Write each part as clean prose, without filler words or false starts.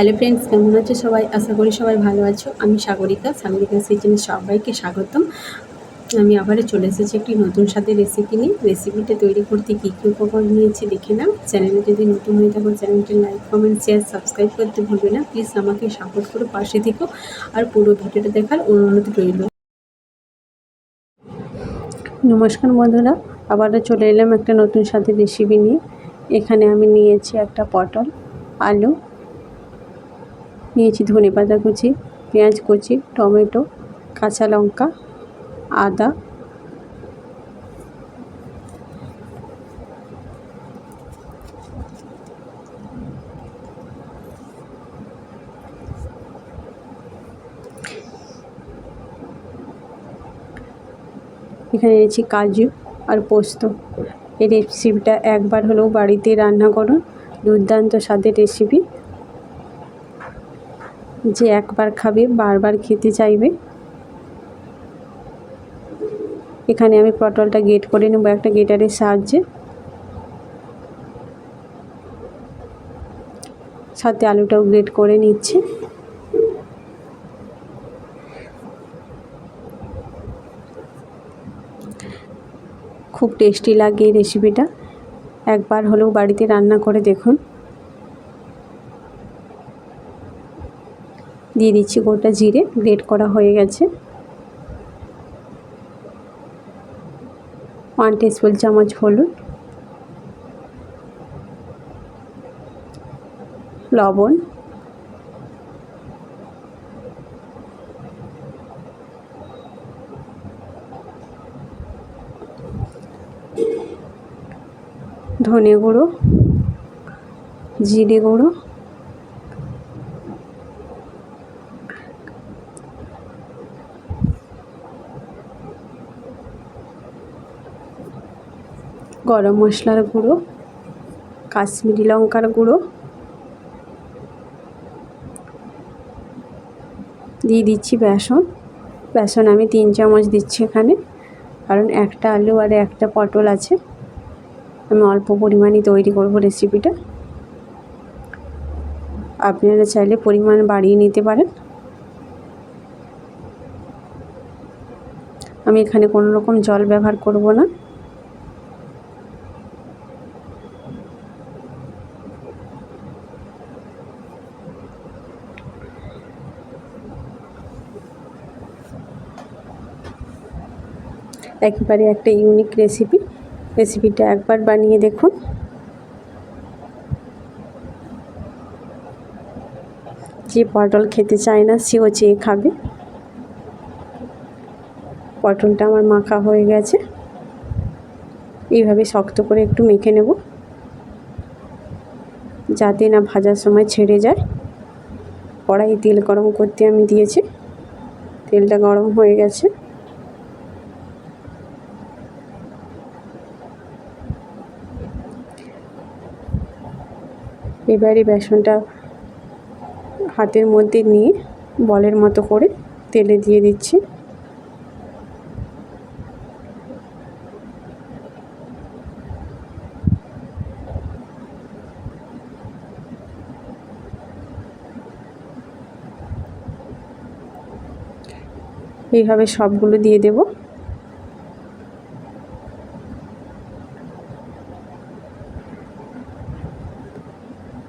Hello friends, কেমন আছো সবাই? আশা করি সবাই ভালো আছো। আমি সাগরিকা কিচেনে সবাইকে স্বাগতম। আমি আবারও চলে এসেছি একটি নতুন স্বাদের রেসিপি নিয়ে। রেসিপিটা তৈরি করতে কী কী উপকরণ নিয়েছি দেখে নাও। চ্যানেলে যদি নতুন হয়ে থাকো চ্যানেলটি লাইক, কমেন্ট, শেয়ার, সাবস্ক্রাইব করতে ভুলবে না। প্লিজ আমাকে সাপোর্ট করে পাশে থেকো আর পুরো ভিডিওটা দেখার অনুরোধ রইল। নমস্কার বন্ধুরা, আবারও চলে এলাম একটা নতুন স্বাদের রেসিপি নিয়ে। এখানে আমি নিয়েছি একটা পটল, আলু নিয়েছি, ধনেপাতা কুচি, পেঁয়াজ কুচি, টমেটো, কাঁচা লঙ্কা, আদা, এখানে নিয়েছি কাজু আর পোস্ত। এই রেসিপিটা একবার হলেও বাড়িতে রান্না করুন, দুর্দান্ত স্বাদের রেসিপি। যে একবার খাবে বারবার খেতে চাইবে। এখানে আমি পটলটা গ্রেট করে নেব একটা গ্রেটারের সাহায্যে, সাথে আলুটাও গ্রেট করে নিচ্ছি। খুব টেস্টি লাগে এই রেসিপিটা, একবার হলেও বাড়িতে রান্না করে দেখুন। দিয়ে দিচ্ছি গোটা জিরে, গ্রেট করা হয়ে গেছে। 1 টেবিল চামচ হলুদ, লবণ, ধনে গুঁড়ো, জিরে গুঁড়ো, গরম মশলার গুঁড়ো, কাশ্মীরি লঙ্কার গুঁড়ো, দিয়ে দিচ্ছি বেসন। বেসন আমি 3 চামচ দিচ্ছি এখানে, কারণ একটা আলু আর একটা পটল আছে। আমি অল্প পরিমাণে তৈরি করব রেসিপিটা। আপনারা চাইলে পরিমাণ বাড়িয়ে নিতে পারেন। আমি এখানে কোনো রকম জল ব্যবহার করব না। একেবারে একটা ইউনিক রেসিপিটা একবার বানিয়ে দেখুন। যে পটল খেতে চায় না সেও চেয়ে খাবে। পটলটা আমার মাখা হয়ে গেছে। এইভাবে শক্ত করে একটু মেখে নেব, যাতে না ভাজার সময় ছেড়ে যায়। কড়াইয়ে তেল গরম করতে আমি দিয়েছি, তেলটা গরম হয়ে গেছে। এবারে বেসনটা হাতের মধ্যে নিয়ে বলের মতো করে তেলে দিয়ে দিচ্ছি। এইভাবে সবগুলো দিয়ে দেব।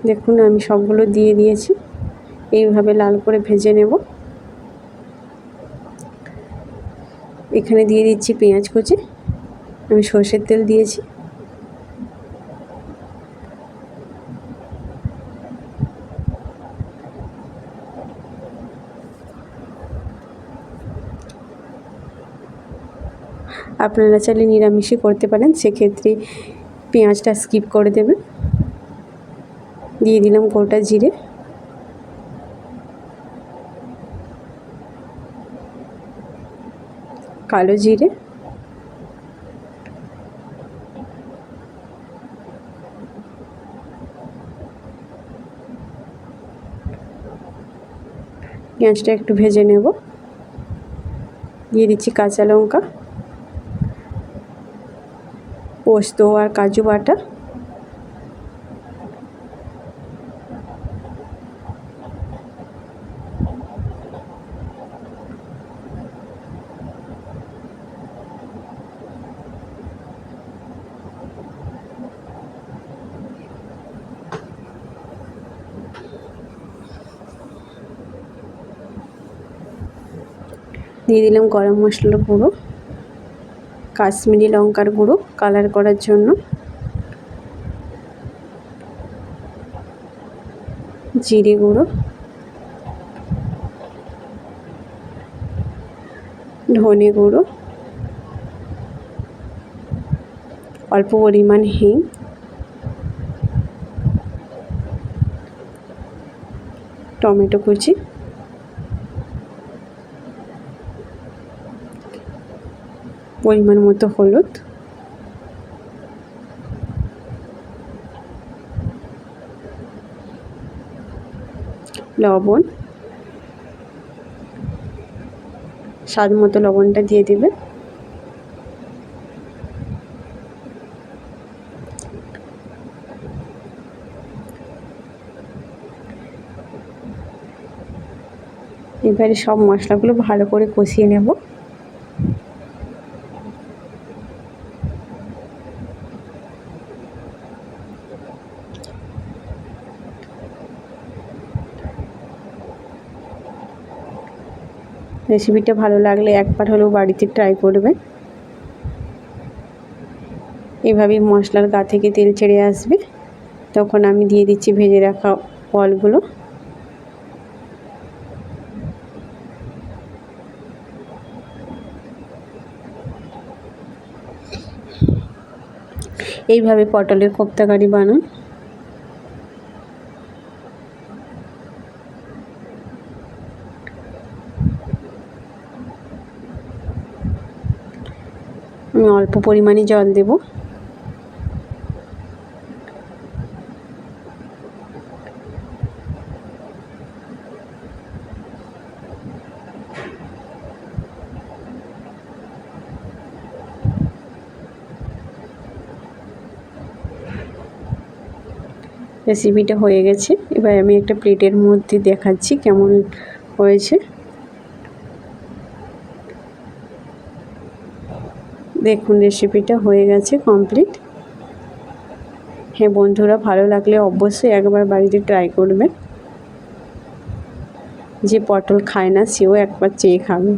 দেখুন আমি সবগুলো দিয়ে দিয়েছি। এইভাবে লাল করে ভেজে নেব। এখানে দিয়ে দিচ্ছি পেঁয়াজ কুচি। আমি সর্ষের তেল দিয়েছি। আপনারা চাইলে নিরামিষই করতে পারেন, সেক্ষেত্রে পেঁয়াজটা স্কিপ করে দেবেন। দিয়ে দিলাম গোটা জিরে, কালো জিরে, পেঁয়াজটা একটু ভেজে নেব। দিয়ে দিচ্ছি কাঁচা লঙ্কা, পোস্ত আর কাজু বাটা, দিয়ে দিলাম গরম মশলার গুঁড়ো, কাশ্মীরি লঙ্কার গুঁড়ো কালার করার জন্য, জিরে গুঁড়ো, ধনে গুঁড়ো, অল্প পরিমাণ হিং, টমেটো কুচি, পরিমাণ মতো হলুদ, লবণ, স্বাদ মতো লবণটা দিয়ে দেবে। এবারে সব মশলাগুলো ভালো করে কষিয়ে নেব। রেসিপিটা ভালো লাগলে একবার হলেও বাড়িতে ট্রাই করবে। এভাবেই মশলার গা থেকে তেল ছেড়ে আসবে, তখন আমি দিয়ে দিচ্ছি ভেজে রাখা ফলগুলো। এইভাবে পটলের কোপ্তা কারি বানান। আমি অল্প পরিমাণে জল দেব। রেসিপিটা হয়ে গেছে, এবার আমি একটা প্লেটের মধ্যে দেখাচ্ছি কেমন হয়েছে। দেখুন রেসিপিটা হয়ে গেছে কমপ্লিট। হ্যাঁ বন্ধুরা, ভালো লাগলে অবশ্যই একবার বাড়িতে ট্রাই করবে। যে পটল খায় না সেও একবার চেয়ে খাবে।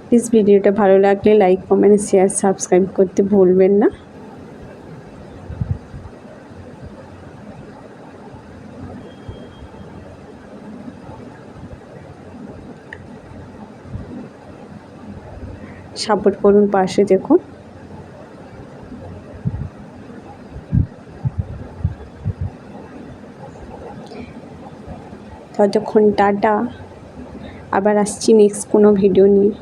প্লিজ ভিডিওটা ভালো লাগলে লাইক, কমেন্ট, শেয়ার, সাবস্ক্রাইব করতে ভুলবেন না। সাপোর্ট করুন, পাশে দেখুন। ততক্ষণ টাটা, আবার আসছি নেক্সট কোনো ভিডিও নিয়ে।